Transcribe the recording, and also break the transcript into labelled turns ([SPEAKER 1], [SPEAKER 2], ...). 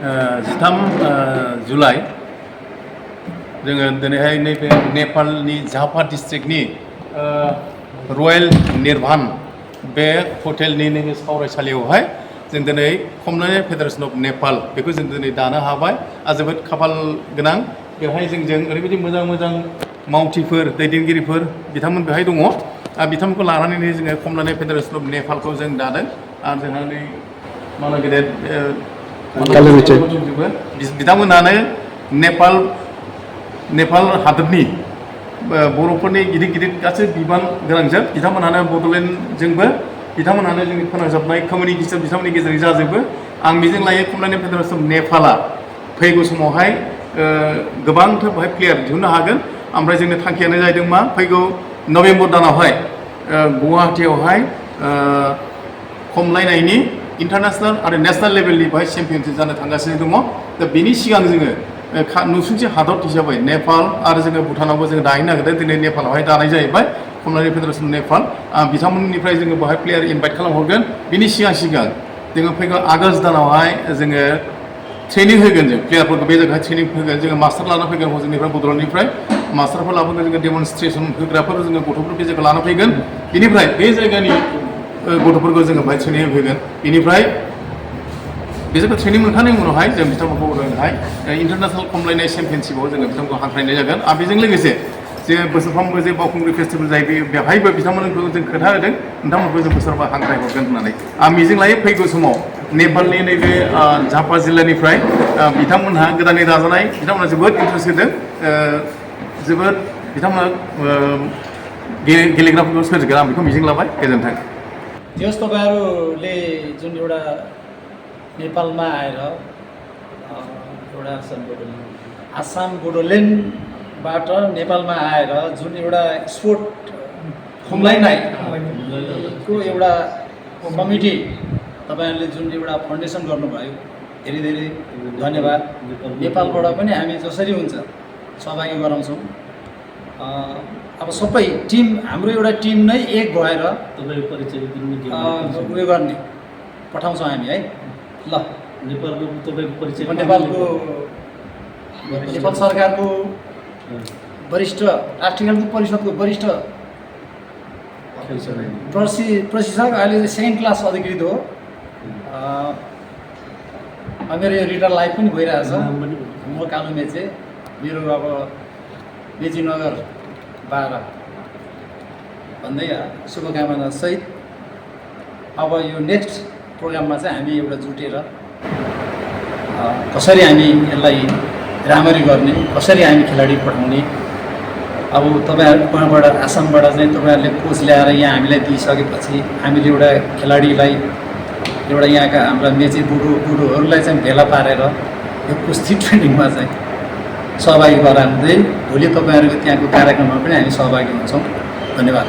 [SPEAKER 1] 13 July जोङो दिनैहाय नैबे नेपालनि झापा डिस्ट्रिक्टनि रयेल निर्भान बे हटेलनि नैबे सावरायसालियावहाय जों दिनै खमलायनाय फेडारेसन अफ नेपाल बेखौ जों दिनै दानो हाबाय आरो जोबोद खाफाल गोनां बेवहाय जोंजों ओरैबायदि मोजां मोजां मावथिफोर दैदेनगिरिफोर बिथांमोन बेवहाय दङ बिथांमोनखौ लानानैनो जोङो खमलायनाय फेडारेसन अफ नेपालखौ जों दादों आरो जोंहा नै माला गेदेर दंजोबो बिथांमोनानो नेपाल हादरनि बर'फोरनि गिदिर गिदिर गासै बिबान गोनांजोब बिथांमोनानो बड'लेण्डजोंबो बिथांमोनानो जोंनि फोनांजाबनाय कमिउनिकेसन बिथांमोननि गेजेरजों जाजोबो आं मिजिं लायो खमलायनाय फेडारेसन अफ नेपाला फैगौ समावहाय गोबांथार बेवहाय प्लेयार दिहुननो हागोन ओमफ्राय जोंनि थांखियानो जाहैदों मा फैगौ नभेम्बर दानावहाय गुवाहाटीयावहाय खमलायनायनि इन्टारनेसनेल आरो नेसनेल लेभेलनि बेवहाय चेम्पियनशिप जानो थांगासिनो दङ दा बेनि सिगां जोङो नुसुंसे हादर हिसाबै नेपाल आरो जोङो भुटानावबो जोङो दाहैनो नागिरदों दिनै नेपालावहाय दानाय जाहैबाय खमलायनाय फेडारेसन नेपाल बिथांमोननिफ्राय जोङो बेवहाय प्लेयार इनभाइट खालामहरगोन बिनि सिगां जोङो फैगौ आगष्ट दानावहाय जोङो ट्रेनिं होगोन जों प्लेयारफोरखौ बे जायगायाव ट्रेनिं होगोन जोङो मास्टार लाना फैगोन हजोंनिफ्राय बड'लेण्डनिफ्राय मास्टारफोर लाबोगोन जोङो डेमनस्ट्रेसन होग्राफोर जोङो गथ'फोर बे जायगायाव लाना फैगोन बिनिफ्राय बे जायगानि गथ'फोरखौ जोङो बेवहाय ट्रेनिं होगोन बिनिफ्राय बिसोरखौ ट्रेनिं मोनखांनायनि उनावहाय जों बिथांमोनखौ उनावहाय इन्टारनेसनेल खमलायनाय चेम्पियनशिपआव जोङो बिथांमोनखौ हांख्रायनाय जागोन आरो बेजों लोगोसे जे बोसोरफ्रोमबो जे बावखुंग्रि फेस्टिभेल जायो बेवहायबो बिथांमोनखौ जों खोथा होदों नोंथांमोनखौ जों बोसोरबा हांख्राय हरगोन होननानै आं मिजिं लायो फैगौ समाव नेपालनि नैबे झापा जिल्लानिफ्राय बिथांमोनहा गोदानै दाजानाय बिथांमोनहा जोबोद इन्ट्रेस्ट होदों जोबोद बिथांमोना गेलेग्राफोरखौ सोरजिगोन आं बेखौ मिजिं लाबाय गोजोन्थों
[SPEAKER 2] जस तपाईँहरूले जुन एउटा नेपालमा आएर एउटा आसाम बोडोल्यान्डबाट नेपालमा आएर जुन एउटा स्पोर्ट खमलाइनायको एउटा कमिटी तपाईँहरूले जुन एउटा फाउन्डेसन गर्नुभयो धेरै धेरै धन्यवाद नेपालबाट पनि हामी जसरी हुन्छ सहभागी गराउँछौँ अब सबै टिम हाम्रो एउटा टिम नै एक भएर उयो गर्ने पठाउँछौँ हामी है ल नेपाल सरकारको वरिष्ठ राष्ट्रिय खेलकुद परिषदको वरिष्ठ प्रशिक्षक अहिले सेकेन्ड क्लास अधिकृत हो मेरो यो रिटायर लाइफ पनि भइरहेछ म कालु मेचे मेरो अब मेचीनगर 12 भन्दै शुभकामना सहित अब यो नेक्स्ट प्रोग्राममा चाहिँ हामी एउटा जुटेर कसरी हामी यसलाई राम्ररी गर्ने कसरी हामी खेलाडी पठाउने अब तपाईँहरूबाट आसामबाट चाहिँ तपाईँहरूले कोच ल्याएर यहाँ हामीलाई दिइसकेपछि हामीले एउटा खेलाडीलाई एउटा यहाँका हाम्रा मेचे बुढोहरूलाई चाहिँ भेला पारेर यो कुस्ती ट्रेनिङमा चाहिँ सहभागी गराउँदै भोलि तपाईँहरूको त्यहाँको कार्यक्रममा पनि हामी सहभागी हुन्छौँ धन्यवाद